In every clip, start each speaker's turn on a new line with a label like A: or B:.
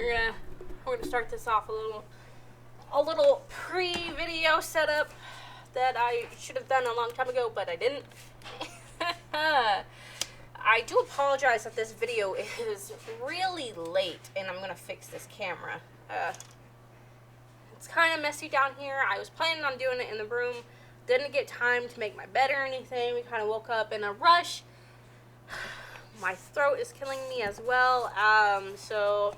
A: we're gonna start this off a little pre-video setup that I should have done a long time ago, but I didn't. I do apologize that this video is really late, and I'm gonna fix this camera. It's kind of messy down here. I was planning on doing it in the room, didn't get time to make my bed or anything. We kind of woke up in a rush. My throat is killing me as well, so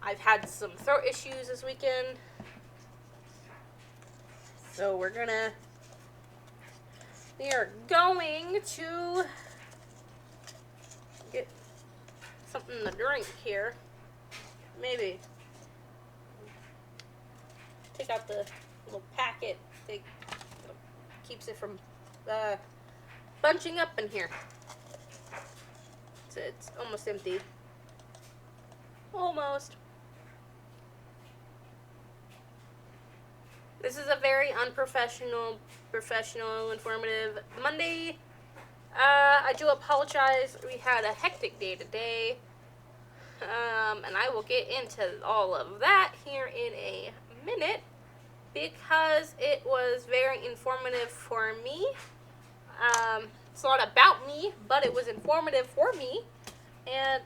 A: I've had some throat issues this weekend. So we are going to get something to drink here. Maybe take out the little packet that keeps it from bunching up in here. It's almost empty. Almost. This is a very unprofessional, informative Monday. I do apologize. We had a hectic day today. And I will get into all of that here in a minute because it was very informative for me. It's not about me, but it was informative for me, and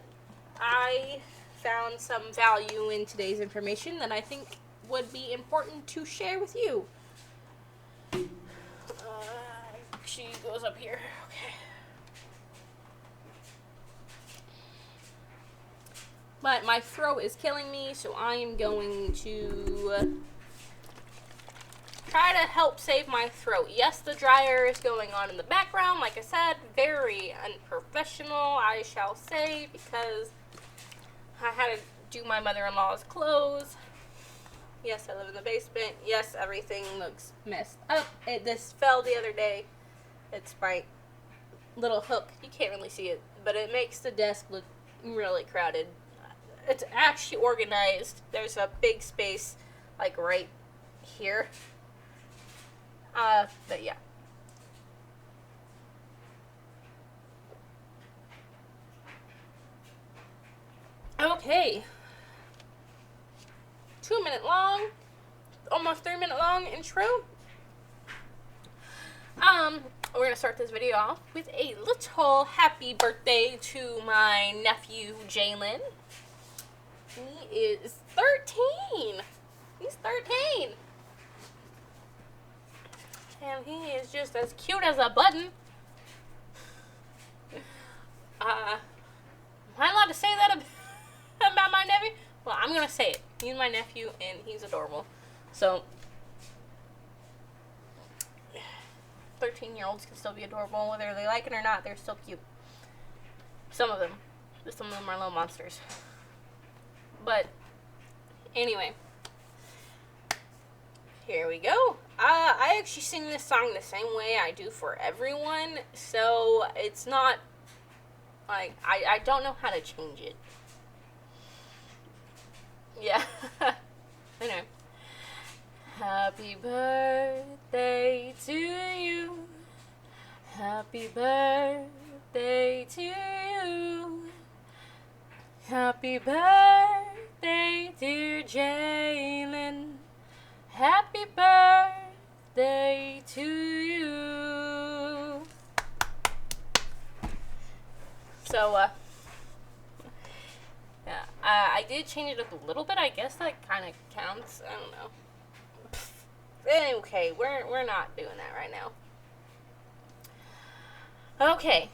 A: I found some value in today's information that I think would be important to share with you. She goes up here. Okay. But my throat is killing me, so I am going to try to help save my throat. Yes, the dryer is going on in the background. Like I said, very unprofessional, I shall say, because I had to do my mother-in-law's clothes. Yes, I live in the basement. Yes, everything looks messed up. This fell the other day. It's my little hook. You can't really see it, but it makes the desk look really crowded. It's actually organized. There's a big space, like, right here. But yeah. Okay. 2-minute long, almost 3-minute long intro. We're gonna start this video off with a little happy birthday to my nephew, Jalen. He is 13. He's 13. And he is just as cute as a button. Am I allowed to say that about my nephew? Well, I'm gonna say it. He's my nephew, and he's adorable. So, 13-year-olds can still be adorable, whether they like it or not. They're still cute. Some of them. Some of them are little monsters. But, anyway. Here we go. I actually sing this song the same way I do for everyone, so it's not, like, I don't know how to change it. Yeah. I know. Happy birthday to you. Happy birthday to you. Happy birthday, dear Jalen. Happy birthday to you. So, yeah, I did change it up a little bit. I guess that kind of counts. I don't know. Okay, we're not doing that right now. Okay,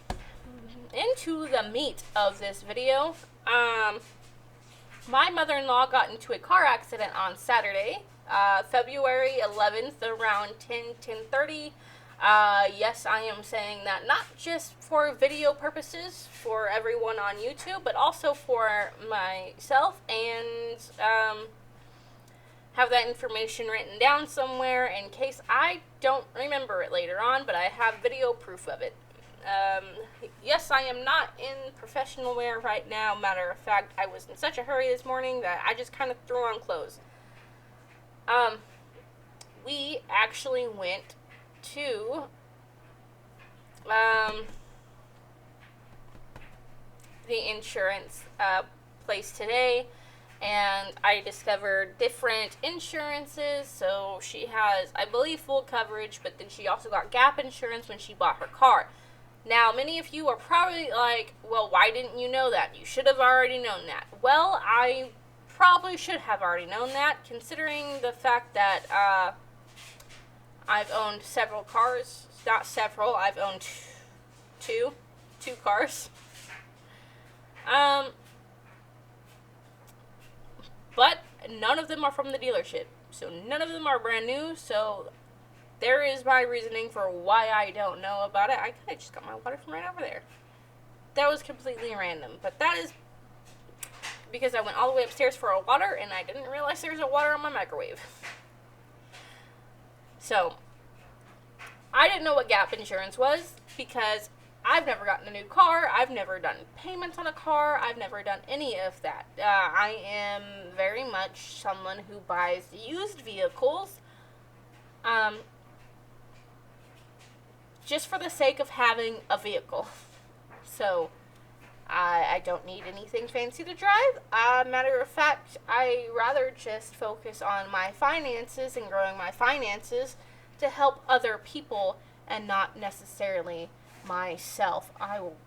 A: into the meat of this video. My mother-in-law got into a car accident on Saturday, February 11th, around 10:30. Yes, I am saying that not just for video purposes for everyone on YouTube, but also for myself, and have that information written down somewhere in case I don't remember it later on, but I have video proof of it. Yes, I am not in professional wear right now. Matter of fact, I was in such a hurry this morning that I just kind of threw on clothes. We actually went to the insurance place today, and I discovered different insurances. So she has, I believe, full coverage, but then she also got gap insurance when she bought her car. Now, many of you are probably like, well, why didn't you know that? You should have already known that. Well, I probably should have already known that, considering the fact that I've owned several cars. Not several, I've owned two cars. But none of them are from the dealership. So none of them are brand new. So there is my reasoning for why I don't know about it. I could have just got my water from right over there. That was completely random. But that is because I went all the way upstairs for a water and I didn't realize there was a water on my microwave. So I didn't know what gap insurance was because I've never gotten a new car. I've never done payments on a car. I've never done any of that. I am very much someone who buys used vehicles just for the sake of having a vehicle. So I don't need anything fancy to drive. Matter of fact, I rather just focus on my finances and growing my finances to help other people and not necessarily myself. I will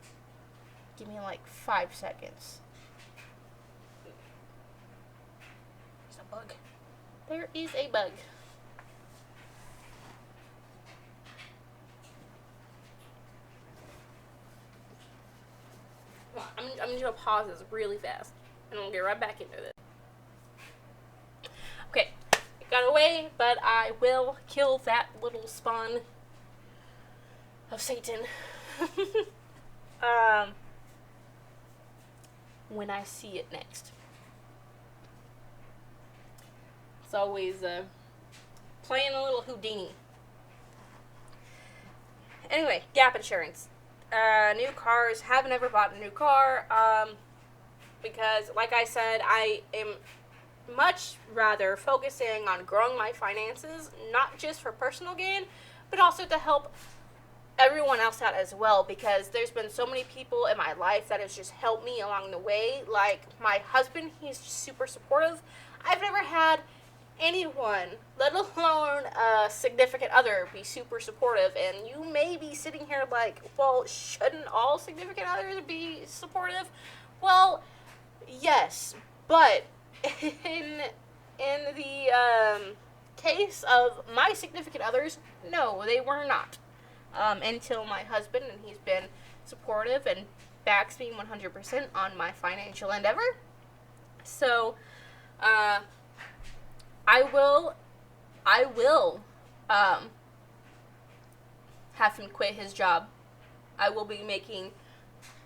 A: give me like 5 seconds. There's a bug. There is a bug. Well, I'm just gonna pause this really fast and we'll get right back into this. Okay, it got away, but I will kill that little spawn of Satan. When I see it next. It's always playing a little Houdini. Anyway, gap insurance. New cars. Have never bought a new car because, like I said, I am much rather focusing on growing my finances, not just for personal gain, but also to help everyone else out as well, because there's been so many people in my life that has just helped me along the way. Like my husband, he's super supportive. I've never had anyone, let alone a significant other, be super supportive. And you may be sitting here like, well, shouldn't all significant others be supportive? Well, yes, but in the case of my significant others, no, they were not. Until my husband, and he's been supportive and backs me 100% on my financial endeavor. So, I will have him quit his job. I will be making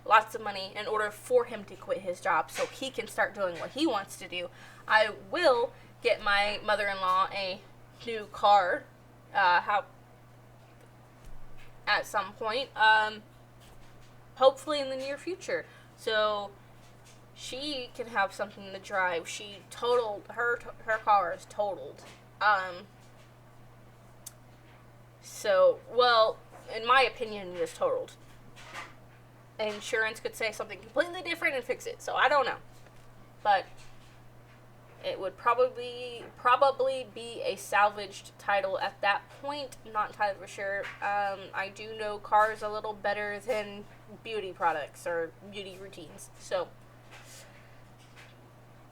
A: lots of money in order for him to quit his job so he can start doing what he wants to do. I will get my mother-in-law a new car, at some point, hopefully in the near future, so she can have something to drive. She totaled her car is totaled. So, well, in my opinion, it is totaled. Insurance could say something completely different and fix it, so I don't know, but it would probably be a salvaged title at that point. Not entirely for sure. I do know cars a little better than beauty products or beauty routines. So,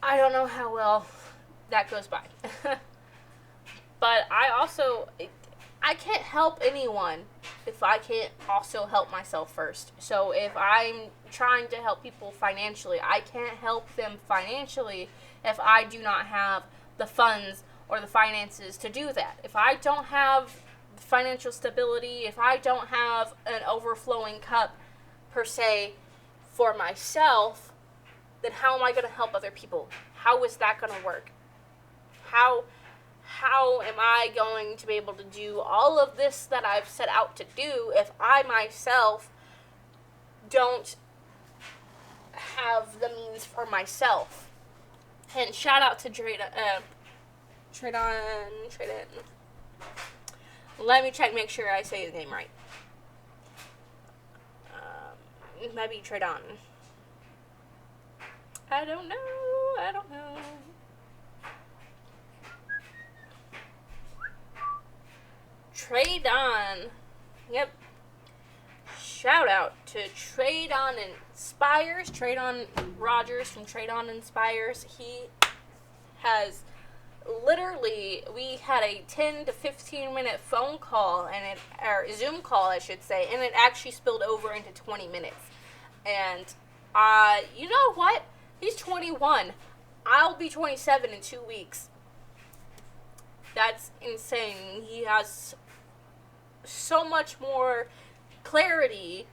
A: I don't know how well that goes by. But I can't help anyone if I can't also help myself first. So if I'm trying to help people financially, I can't help them financially if I do not have the funds or the finances to do that. If I don't have financial stability, if I don't have an overflowing cup per se for myself, then how am I going to help other people? How is that going to work? How am I going to be able to do all of this that I've set out to do if I myself don't have the means for myself? And shout out to Tradon. Let me check, make sure I say his name right. Maybe Tradon. I don't know. I don't know. Trade On. Yep. Shout out to Trade On Inspires. Trade On Rogers from Trade On Inspires. He has literally, we had a 10 to 15 minute phone call, or Zoom call, I should say, and it actually spilled over into 20 minutes. And, you know what? He's 21. I'll be 27 in 2 weeks. That's insane. He has so much more clarity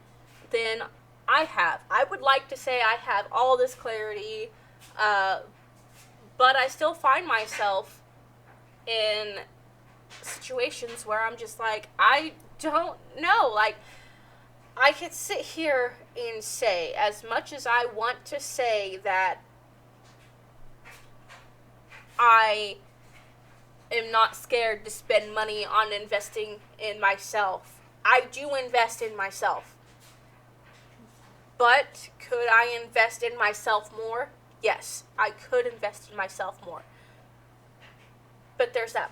A: than I have. I would like to say I have all this clarity, but I still find myself in situations where I'm just like, I don't know. Like, I could sit here and say, as much as I want to say that I am not scared to spend money on investing in myself, I do invest in myself. But could I invest in myself more? Yes, I could invest in myself more. But there's that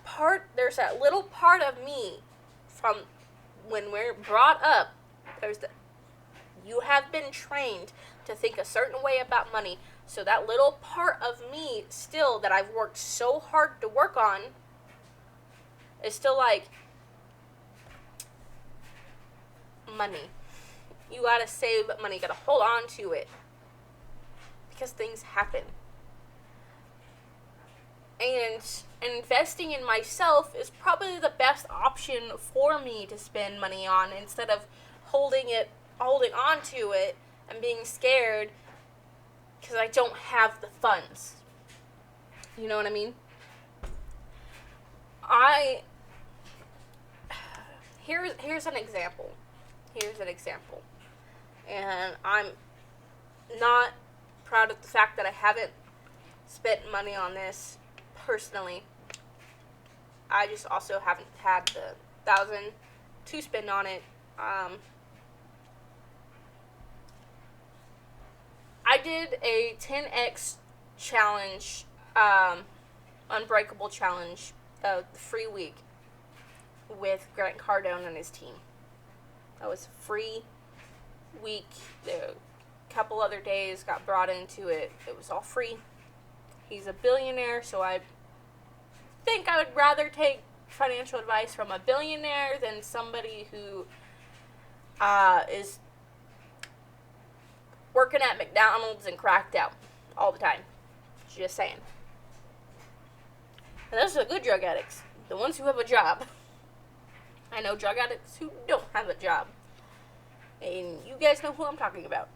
A: little part of me from when we're brought up, you have been trained to think a certain way about money. So that little part of me still that I've worked so hard to work on is still like, money. You gotta save money, you gotta hold on to it. Because things happen. And investing in myself is probably the best option for me to spend money on, instead of holding on to it and being scared because I don't have the funds. You know what I mean? Here's an example. And I'm not proud of the fact that I haven't spent money on this personally. I just also haven't had the $1,000 to spend on it. I did a 10x challenge, Unbreakable challenge, the free week with Grant Cardone and his team. That was a free week. A couple other days got brought into it. It was all free. He's a billionaire, so I think I would rather take financial advice from a billionaire than somebody who is working at McDonald's and cracked out all the time. Just saying. And those are the good drug addicts. The ones who have a job. I know drug addicts who don't have a job. And you guys know who I'm talking about.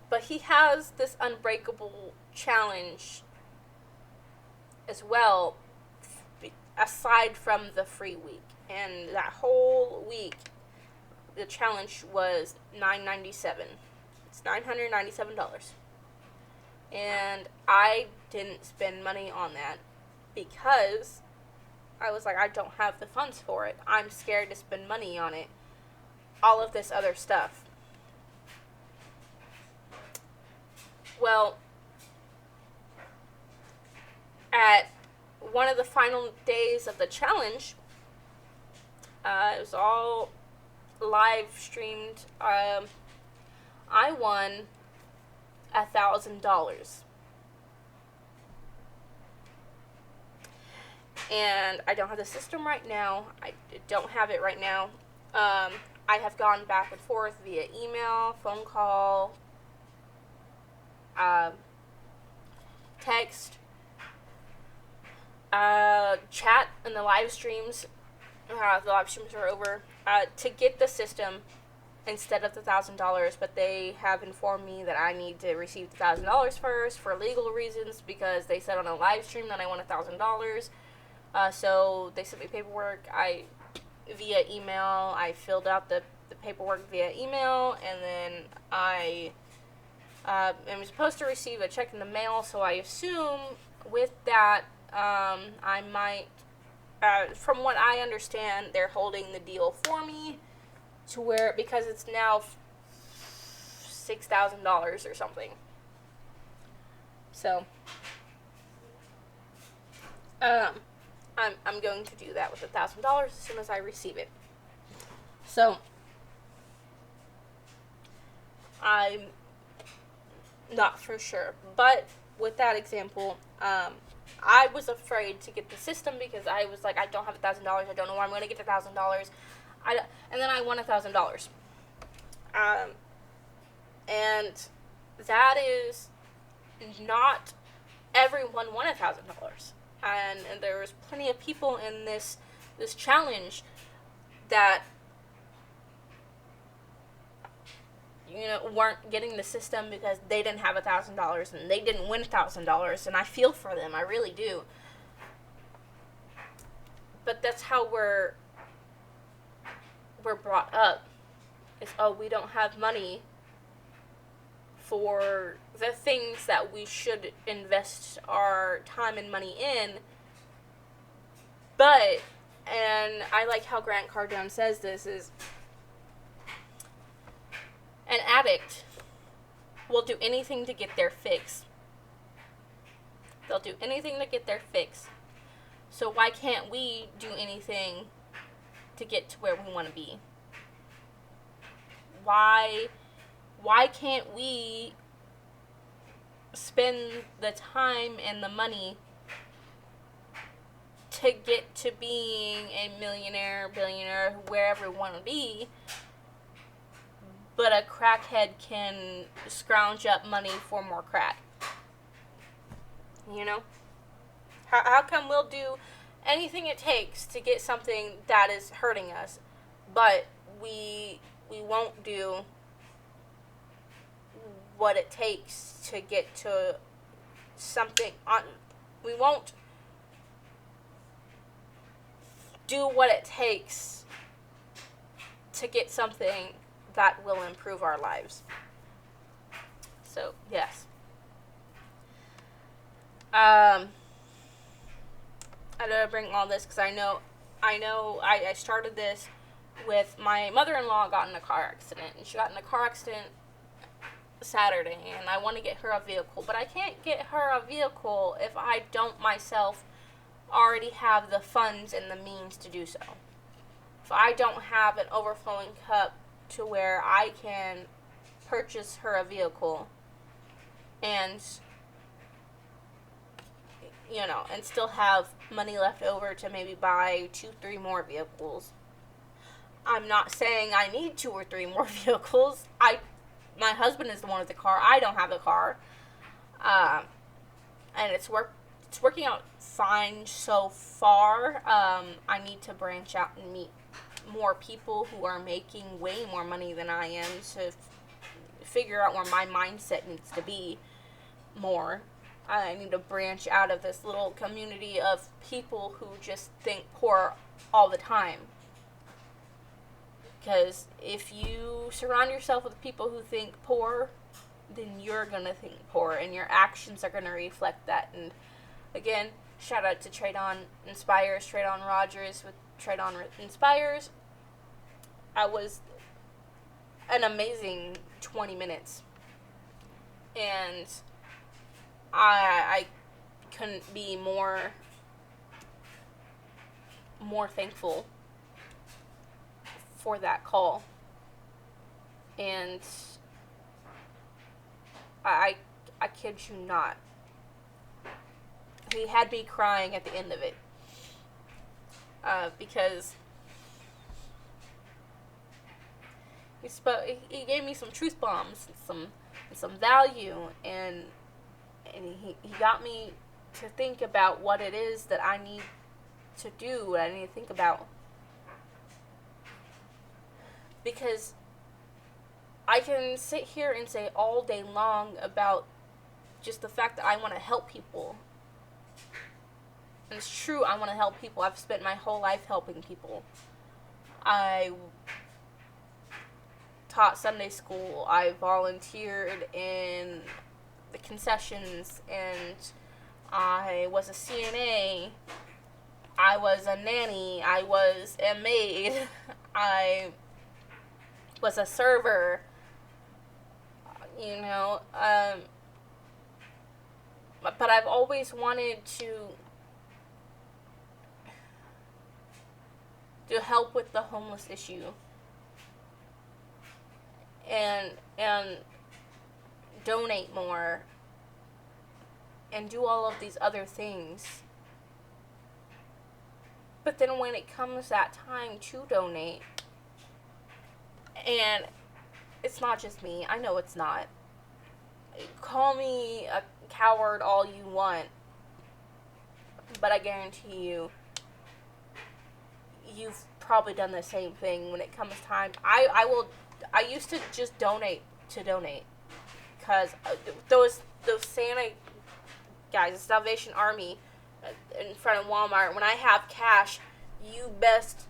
A: But he has this Unbreakable challenge as well, aside from the free week. And that whole week, the challenge was $997. It's $997. And I didn't spend money on that because I was like, I don't have the funds for it. I'm scared to spend money on it. All of this other stuff. Well, at one of the final days of the challenge, it was all live streamed. I won $1,000. And I don't have the system right now. I don't have it right now. I have gone back and forth via email, phone call, text, chat, and the live streams. The live streams are over to get the system instead of the $1,000, but they have informed me that I need to receive the $1,000 first for legal reasons, because they said on a live stream that I won $1,000. So they sent me paperwork. Via email, I filled out the paperwork via email, and then I am supposed to receive a check in the mail. So I assume with that, I might, from what I understand, they're holding the deal for me to where, because it's now $6,000 or something. So, I'm going to do that with $1,000 as soon as I receive it. So, I'm not for sure, but with that example, I was afraid to get the system because I was like, I don't have $1,000. I don't know where I'm going to get $1,000. And then I won $1,000. And that is not everyone won $1,000. And there was plenty of people in this challenge that, weren't getting the system because they didn't have $1,000 and they didn't win $1,000, and I feel for them, I really do. But that's how we're brought up. Is, we don't have money for the things that we should invest our time and money in. But, and I like how Grant Cardone says this, is an addict will do anything to get their fix. They'll do anything to get their fix. So why can't we do anything to get to where we want to be? Why can't we spend the time and the money to get to being a millionaire, billionaire, wherever we want to be, but a crackhead can scrounge up money for more crack? How come we'll do anything it takes to get something that is hurting us, but we won't do what it takes to get to something we won't do what it takes to get something that will improve our lives. So, yes. I gotta bring all this because I know I started this with my mother-in-law got in a car accident, and she got in a car accident Saturday, and I want to get her a vehicle, but I can't get her a vehicle if I don't myself already have the funds and the means to do so. If I don't have an overflowing cup to where I can purchase her a vehicle and and still have money left over to maybe buy 2-3 more vehicles. I'm not saying I need 2 or 3 more vehicles. My husband is the one with the car. I don't have the car. And it's working out fine so far. I need to branch out and meet more people who are making way more money than I am to figure out where my mindset needs to be more. I need to branch out of this little community of people who just think poor all the time. Because if you surround yourself with people who think poor, then you're going to think poor, and your actions are going to reflect that. And again, shout out to Trade On Inspires, Trade On Rogers with Trade On Inspires. I was an amazing 20 minutes. And I couldn't be more thankful for that call. And I kid you not, he had me crying at the end of it, because he gave me some truth bombs and some value, and he got me to think about what it is that I need to do, what I need to think about. Because I can sit here and say all day long about just the fact that I want to help people. And it's true, I want to help people. I've spent my whole life helping people. I taught Sunday school. I volunteered in the concessions, and I was a CNA. I was a nanny. I was a maid. I was a server. you know. But I've always wanted to help with the homeless issue, and donate more and do all of these other things. But then when it comes that time to donate, and it's not just me, I know it's not. Call me a coward all you want, but I guarantee you've probably done the same thing when it comes time. I used to just donate to donate, because those Santa guys, the Salvation Army, in front of Walmart, when I have cash, you best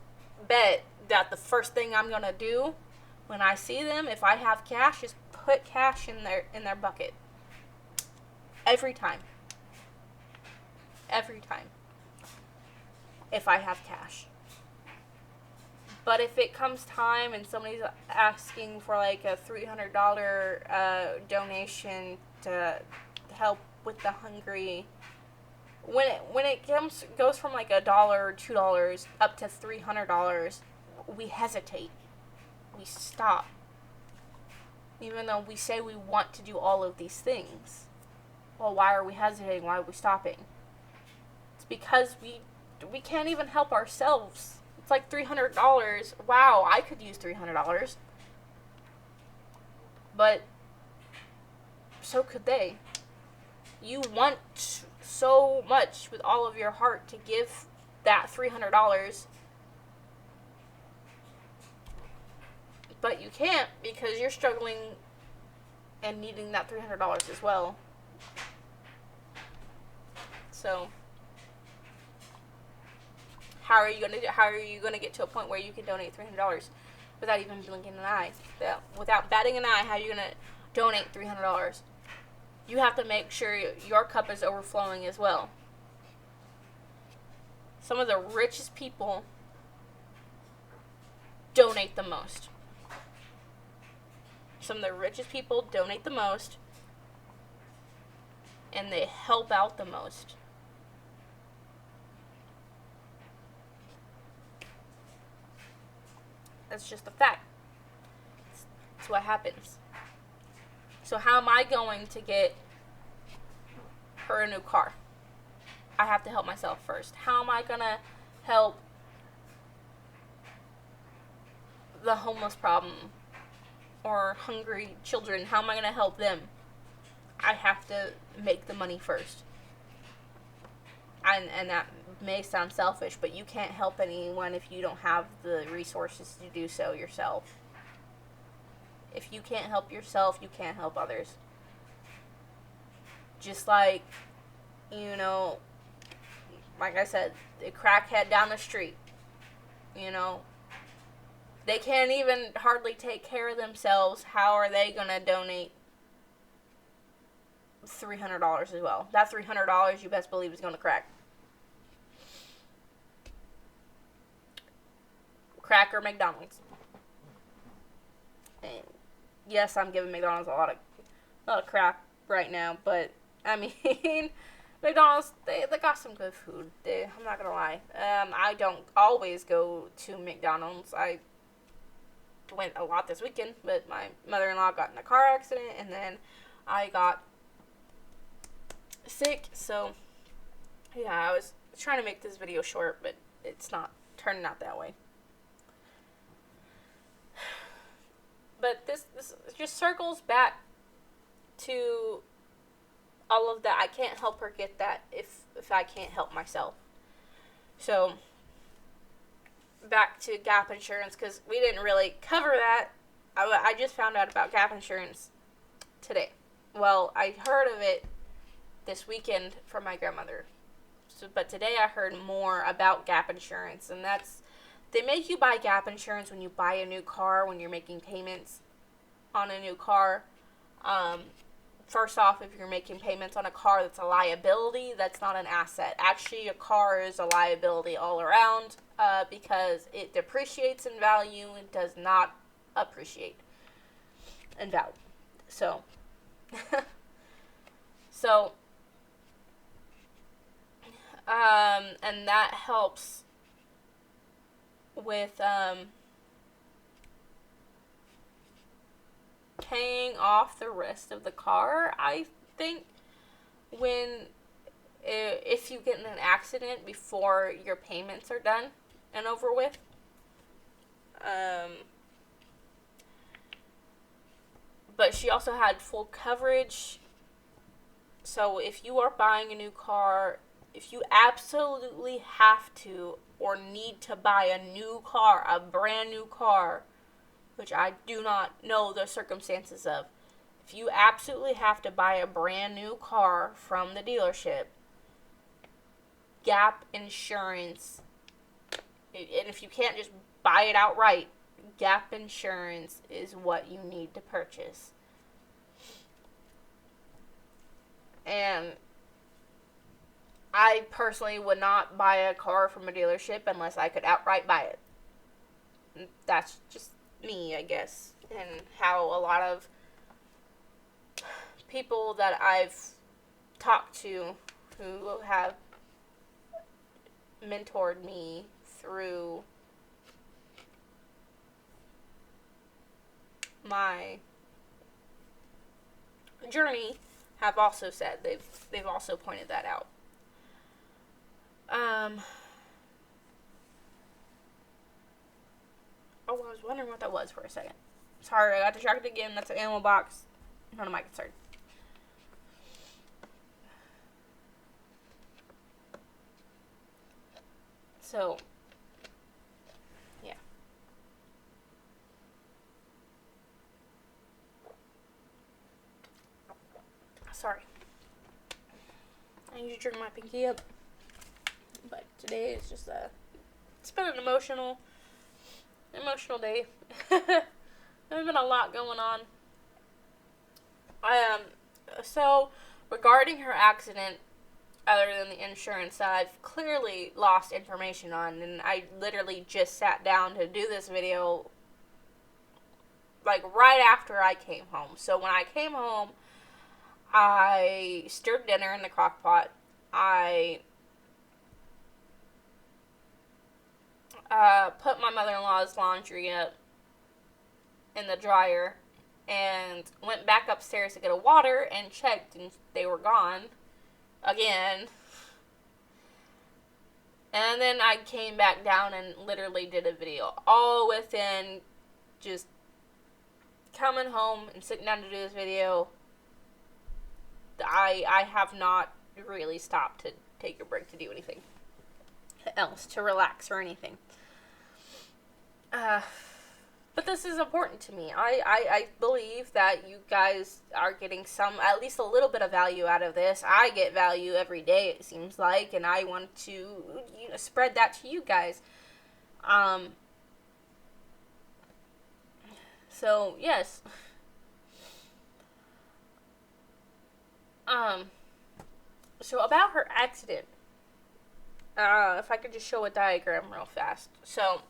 A: bet that the first thing I'm gonna do when I see them, if I have cash, is put cash in their bucket. Every time. If I have cash. But if it comes time and somebody's asking for like a $300 donation to help with the hungry, when it goes from like $1 or $2 up to $300, we hesitate. We stop. Even though we say we want to do all of these things. Well, why are we hesitating? Why are we stopping? It's because we can't even help ourselves. It's like $300. Wow, I could use $300. But so could they. You want so much with all of your heart to give that $300, but you can't because you're struggling and needing that $300 as well. So how are you gonna get to a point where you can donate $300 without even blinking an eye? Without batting an eye, how are you gonna donate $300? You have to make sure your cup is overflowing as well. Some of the richest people donate the most. Some of the richest people donate the most, and they help out the most. That's just a fact. That's what happens. So how am I going to get her a new car? I have to help myself first. How am I going to help the homeless problem or hungry children? How am I going to help them? I have to make the money first. And that may sound selfish, but you can't help anyone if you don't have the resources to do so yourself. If you can't help yourself, you can't help others. Just like, like I said, the crackhead down the street, they can't even hardly take care of themselves. How are they going to donate $300 as well? That $300, you best believe, is going to crack. Crack or McDonald's. And yes, I'm giving McDonald's a lot of crap right now, but I mean, McDonald's, they got some good food. I'm not gonna lie. I don't always go to McDonald's. I went a lot this weekend, but my mother-in-law got in a car accident, and then I got sick, so yeah, I was trying to make this video short, but it's not turning out that way. But this just circles back to all of that. I can't help her get that if I can't help myself. So back to gap insurance, because we didn't really cover that. I just found out about gap insurance today. Well, I heard of it this weekend from my grandmother. But today I heard more about gap insurance, and they make you buy gap insurance when you buy a new car, when you're making payments on a new car. First off, if you're making payments on a car that's a liability, that's not an asset. Actually, a car is a liability all around because it depreciates in value and does not appreciate in value. So, so, and that helps with, paying off the rest of the car, I think, if you get in an accident before your payments are done and over with. But she also had full coverage. So if you are buying a new car, if you absolutely have to or need to buy a new car, a brand new car, which I do not know the circumstances of, if you absolutely have to buy a brand new car from the dealership, Gap Insurance, and if you can't just buy it outright, Gap Insurance is what you need to purchase. And I personally would not buy a car from a dealership unless I could outright buy it. That's just me, I guess, and how a lot of people that I've talked to who have mentored me through my journey have also said they've also pointed that out. I was wondering what that was for a second. Sorry, I got distracted again. That's an animal box. None of my concern. So, yeah. Sorry. I need to drink my pinky up. But today is just it's been an emotional day. There's been a lot going on. So regarding her accident, other than the insurance that I've clearly lost information on, and I literally just sat down to do this video like right after I came home. So when I came home, I stirred dinner in the crock pot. I put my mother-in-law's laundry up in the dryer and went back upstairs to get a water and checked, and they were gone again. And then I came back down and literally did a video all within just coming home and sitting down to do this video. I have not really stopped to take a break to do anything else, to relax or anything. But this is important to me. I believe that you guys are getting at least a little bit of value out of this. I get value every day, it seems like, and I want to, spread that to you guys. So, yes. So about her accident, if I could just show a diagram real fast. So,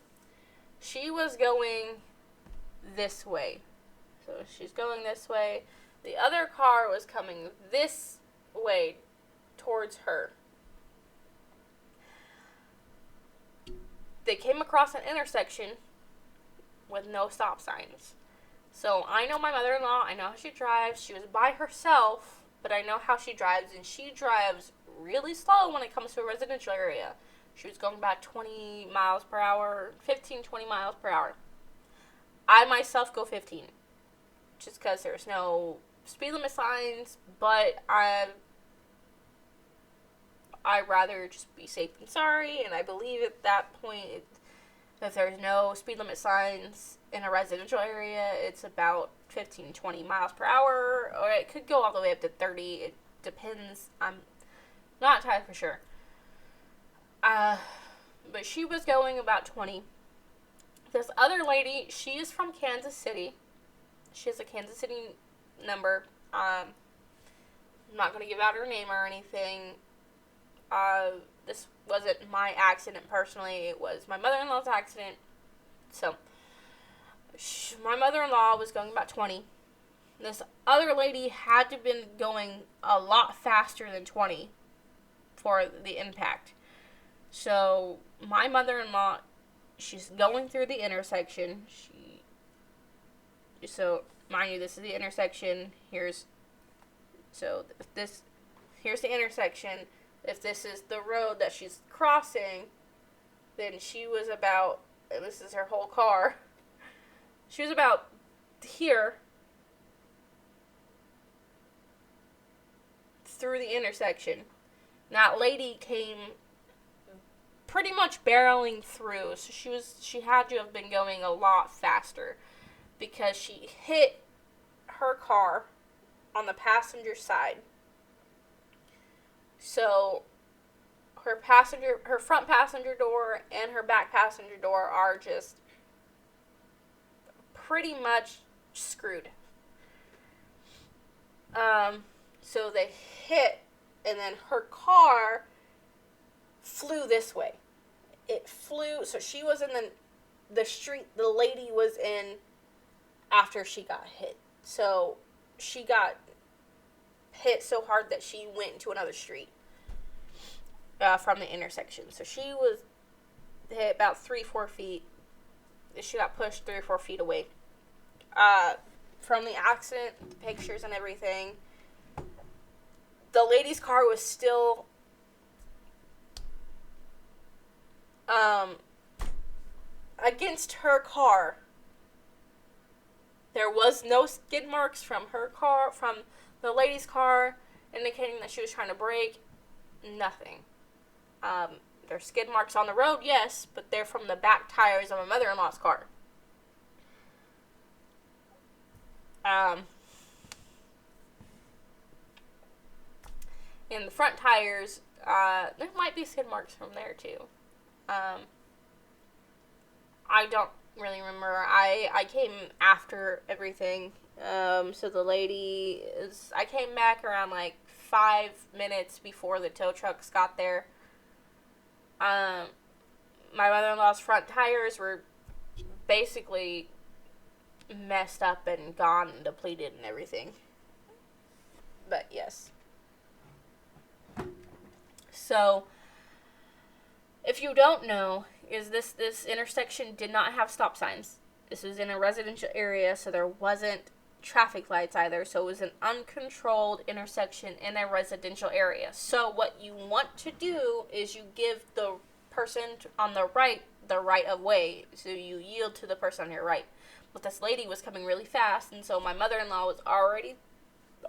A: she was going this way. So, she's going this way. The other car was coming this way towards her. They came across an intersection with no stop signs. So, I know my mother-in-law, I know how she drives. She was by herself, but I know how she drives, and she drives really slow when it comes to a residential area. She was going about 20 miles per hour, 15, 20 miles per hour. I myself go 15, just because there's no speed limit signs, but I'd rather just be safe than sorry, and I believe at that point, if there's no speed limit signs in a residential area, it's about 15, 20 miles per hour, or it could go all the way up to 30. It depends. I'm not entirely for sure. But she was going about 20. This other lady, she is from Kansas City. She has a Kansas City number. I'm not going to give out her name or anything. This wasn't my accident personally. It was my mother-in-law's accident. So, my mother-in-law was going about 20. This other lady had to have been going a lot faster than 20 for the impact. So my mother-in-law, she's going through the intersection. So mind you, this is the intersection. Here's the intersection. If this is the road that she's crossing, then she was about, and this is her whole car, she was about here through the intersection. That lady came pretty much barreling through, so she had to have been going a lot faster because she hit her car on the passenger side. So her front passenger door and her back passenger door are just pretty much screwed. So they hit, and then her car flew this way. It flew, so she was in the street the lady was in after she got hit. So she got hit so hard that she went into another street from the intersection. So she was hit about 3-4 feet. She got pushed 3 or 4 feet away from the accident, the pictures and everything. The lady's car was still against her car. There was no skid marks from her car, from the lady's car, indicating that she was trying to brake. Nothing. There's skid marks on the road, yes, but they're from the back tires of my mother-in-law's car. And the front tires, there might be skid marks from there too. I don't really remember. I came after everything. So the lady I came back around like 5 minutes before the tow trucks got there. My mother-in-law's front tires were basically messed up and gone and depleted and everything. But yes. So, if you don't know, is this intersection did not have stop signs. This was in a residential area, so there wasn't traffic lights either. So it was an uncontrolled intersection in a residential area. So what you want to do is you give the person on the right of way. So you yield to the person on your right. But this lady was coming really fast, and so my mother-in-law was already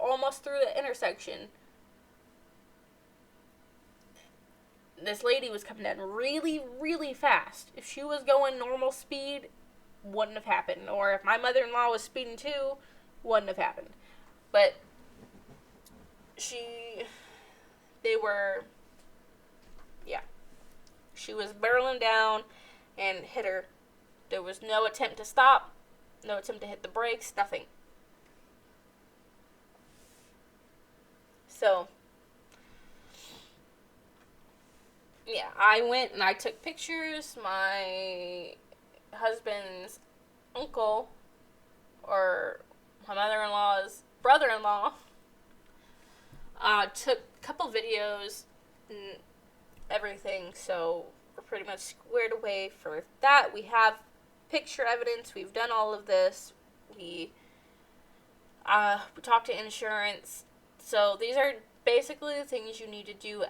A: almost through the intersection. This lady was coming down really, really fast. If she was going normal speed, wouldn't have happened. Or if my mother-in-law was speeding too, wouldn't have happened. But she was barreling down and hit her. There was no attempt to stop, no attempt to hit the brakes, nothing. So, yeah, I went and I took pictures. My husband's uncle, or my mother-in-law's brother-in-law, took a couple videos and everything, so we're pretty much squared away for that. We have picture evidence. We've done all of this. We talked to insurance. So these are basically the things you need to do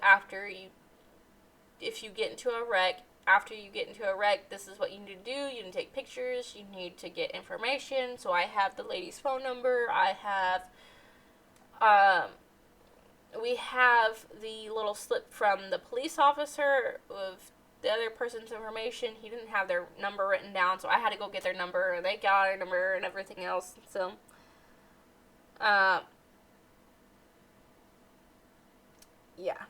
A: if you get into a wreck. After you get into a wreck, this is what you need to do. You need to take pictures. You need to get information. So I have the lady's phone number. I have, we have the little slip from the police officer of the other person's information. He didn't have their number written down, so I had to go get their number, and they got their number and everything else. So, yeah.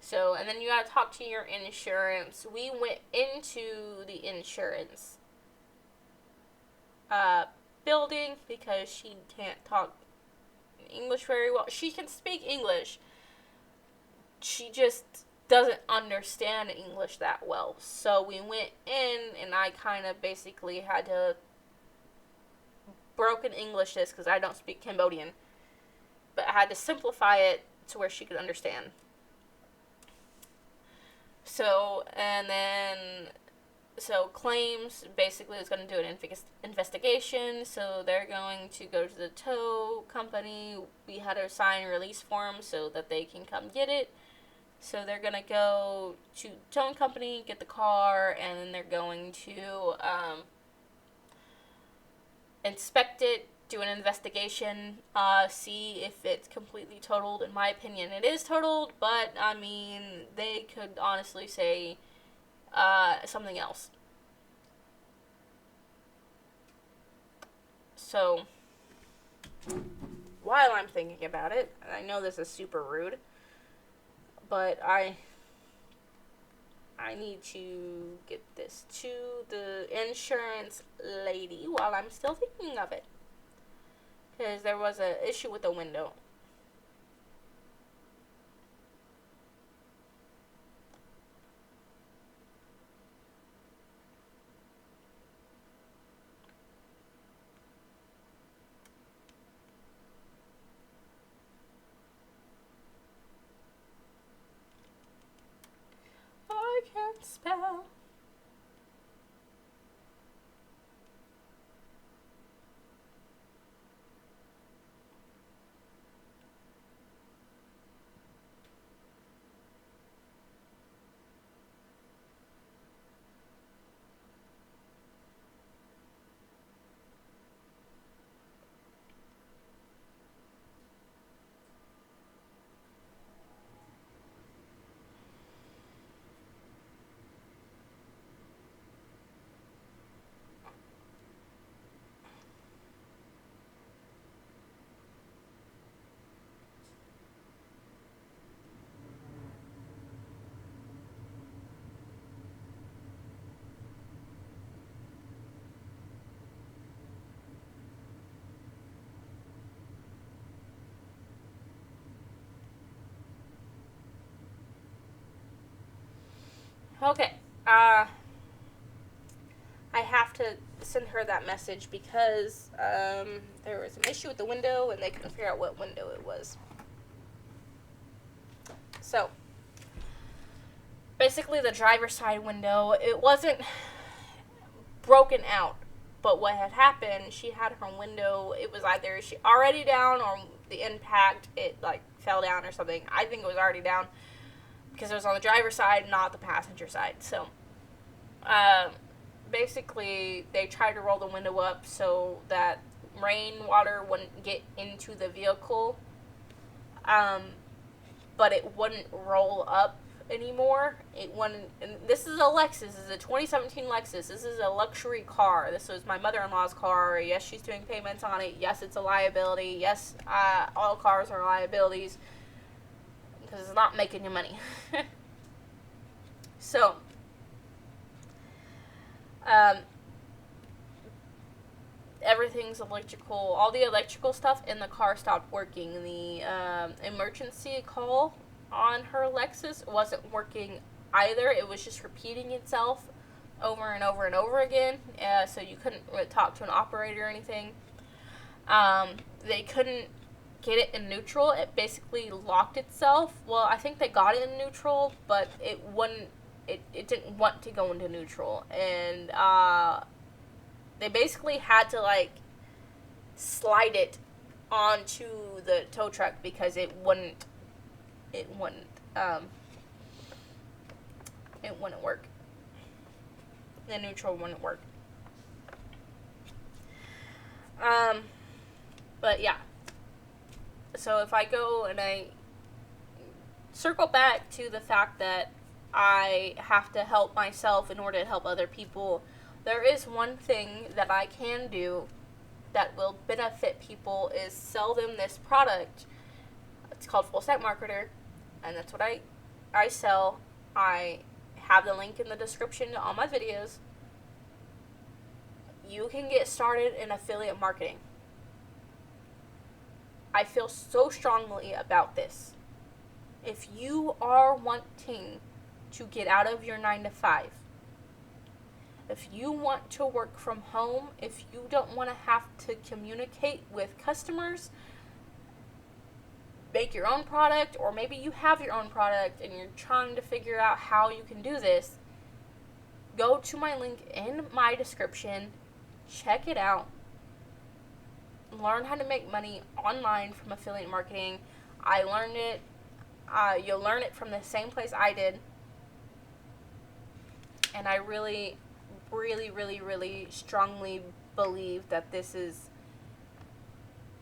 A: So, and then you gotta talk to your insurance. We went into the insurance building because she can't talk English very well. She can speak English. She just doesn't understand English that well. So we went in, and I kind of basically had to broken English this because I don't speak Cambodian, but I had to simplify it to where she could understand. So, and then, so claims basically is going to do an investigation. So they're going to go to the tow company. We had to sign release forms so that they can come get it. So they're going to go to towing company, get the car, and then they're going to inspect it, do an investigation, see if it's completely totaled. In my opinion, it is totaled, but, I mean, they could honestly say something else. So, while I'm thinking about it, and I know this is super rude, but I need to get this to the insurance lady while I'm still thinking of it. Because there was an issue with the window. I can't spell. Okay, I have to send her that message because there was an issue with the window and they couldn't figure out what window it was. So, basically the driver's side window, it wasn't broken out, but what had happened, she had her window, it was either she already down or the impact, it like fell down or something. I think it was already down because it was on the driver's side, not the passenger side. So, basically, they tried to roll the window up so that rainwater wouldn't get into the vehicle, but it wouldn't roll up anymore. It wouldn't. And this is a Lexus. This is a 2017 Lexus. This is a luxury car. This was my mother-in-law's car. Yes, she's doing payments on it. Yes, it's a liability. Yes, all cars are liabilities because it's not making you money. So, everything's electrical. All the electrical stuff in the car stopped working. The emergency call on her Lexus wasn't working either. It was just repeating itself over and over and over again. So you couldn't really talk to an operator or anything. They couldn't get it in neutral. It basically locked itself. Well, I think they got it in neutral, but it wouldn't. It didn't want to go into neutral, and they basically had to like slide it onto the tow truck because it wouldn't work. The neutral wouldn't work. But yeah. So if I go and I circle back to the fact that I have to help myself in order to help other people, there is one thing that I can do that will benefit people is sell them this product. It's called Full Stack Marketer, and that's what I sell. I have the link in the description to all my videos. You can get started in affiliate marketing. I feel so strongly about this. If you are wanting to get out of your 9 to 5 If you want to work from home, if you don't want to have to communicate with customers, make your own product, or maybe you have your own product and you're trying to figure out how you can do this, go to my link in my description, check it out, learn how to make money online from affiliate marketing. I learned it. You'll learn it from the same place I did. And I really, really, really, really strongly believe that this is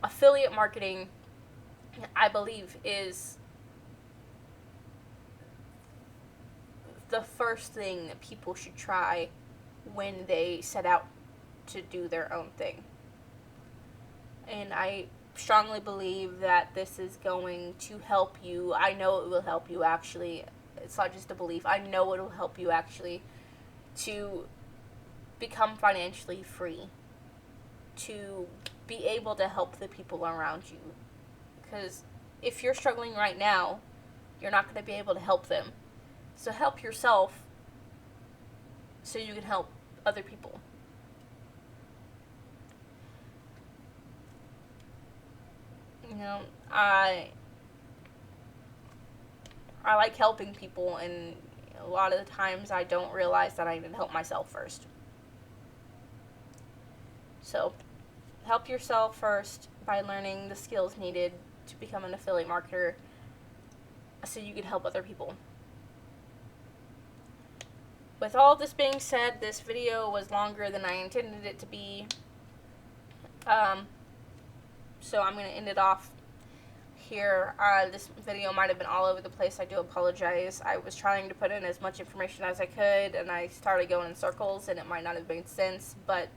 A: affiliate marketing, I believe, is the first thing that people should try when they set out to do their own thing. And I strongly believe that this is going to help you. I know it will help you, actually. It's not just a belief. I know it will help you, actually, to become financially free, to be able to help the people around you. Because if you're struggling right now, you're not going to be able to help them. So help yourself so you can help other people. You know, I like helping people, and a lot of the times I don't realize that I need to help myself first. So, help yourself first by learning the skills needed to become an affiliate marketer so you can help other people. With all this being said, this video was longer than I intended it to be. So I'm going to end it off here. This video might have been all over the place. I do apologize. I was trying to put in as much information as I could, and I started going in circles, and it might not have made sense, but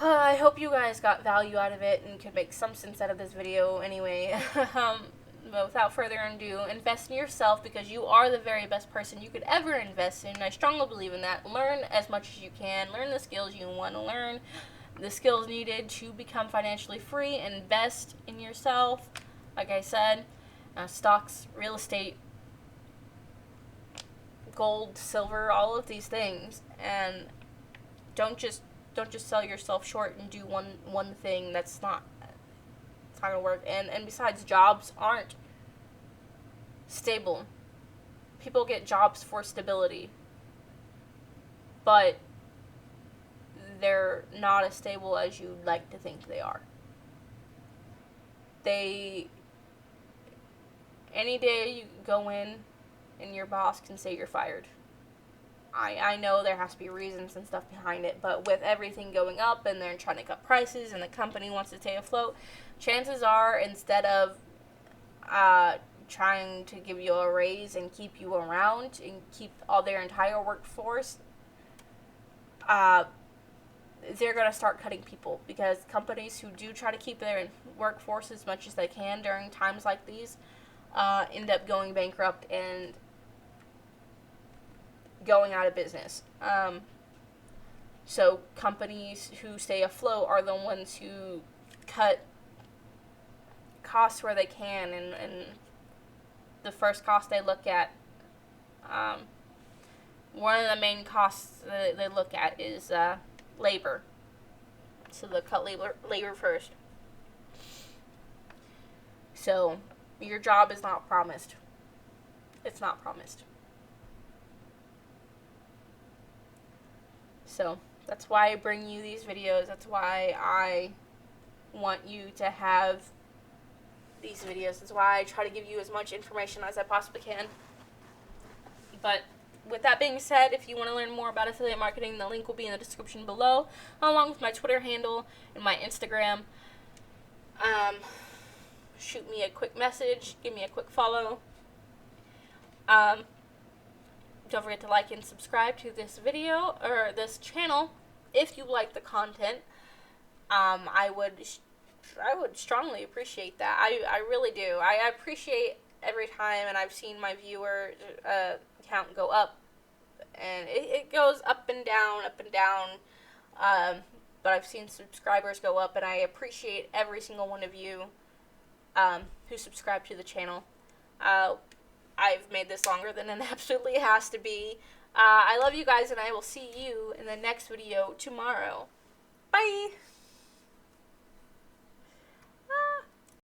A: I hope you guys got value out of it and could make some sense out of this video anyway. But without further ado, invest in yourself, because you are the very best person you could ever invest in. I strongly believe in that. Learn as much as you can. Learn the skills you want to learn. The skills needed to become financially free. Invest in yourself. Like I said, stocks, real estate, gold, silver, all of these things. And don't just sell yourself short and do one thing. It's not gonna work. And besides, jobs aren't stable. People get jobs for stability, but they're not as stable as you'd like to think they are. Any day you go in and your boss can say you're fired. I know there has to be reasons and stuff behind it, but with everything going up and they're trying to cut prices and the company wants to stay afloat, chances are, instead of trying to give you a raise and keep you around and keep all their entire workforce, they're going to start cutting people, because companies who do try to keep their workforce as much as they can during times like these end up going bankrupt and going out of business. So companies who stay afloat are the ones who cut costs where they can, and the first cost they look at, one of the main costs that they look at is labor. So they'll cut labor first. So your job is not promised. It's not promised. So that's why I bring you these videos. That's why I want you to have these videos. That's why I try to give you as much information as I possibly can. But with that being said, if you want to learn more about affiliate marketing, the link will be in the description below, along with my Twitter handle and my Instagram. Shoot me a quick message. Give me a quick follow. Don't forget to like and subscribe to this video, or this channel, if you like the content. I would strongly appreciate that. I really do. I appreciate every time, and I've seen my viewer count go up, and it goes up and down, but I've seen subscribers go up, and I appreciate every single one of you who subscribe to the channel. I've made this longer than it absolutely has to be. I love you guys, and I will see you in the next video tomorrow. Bye!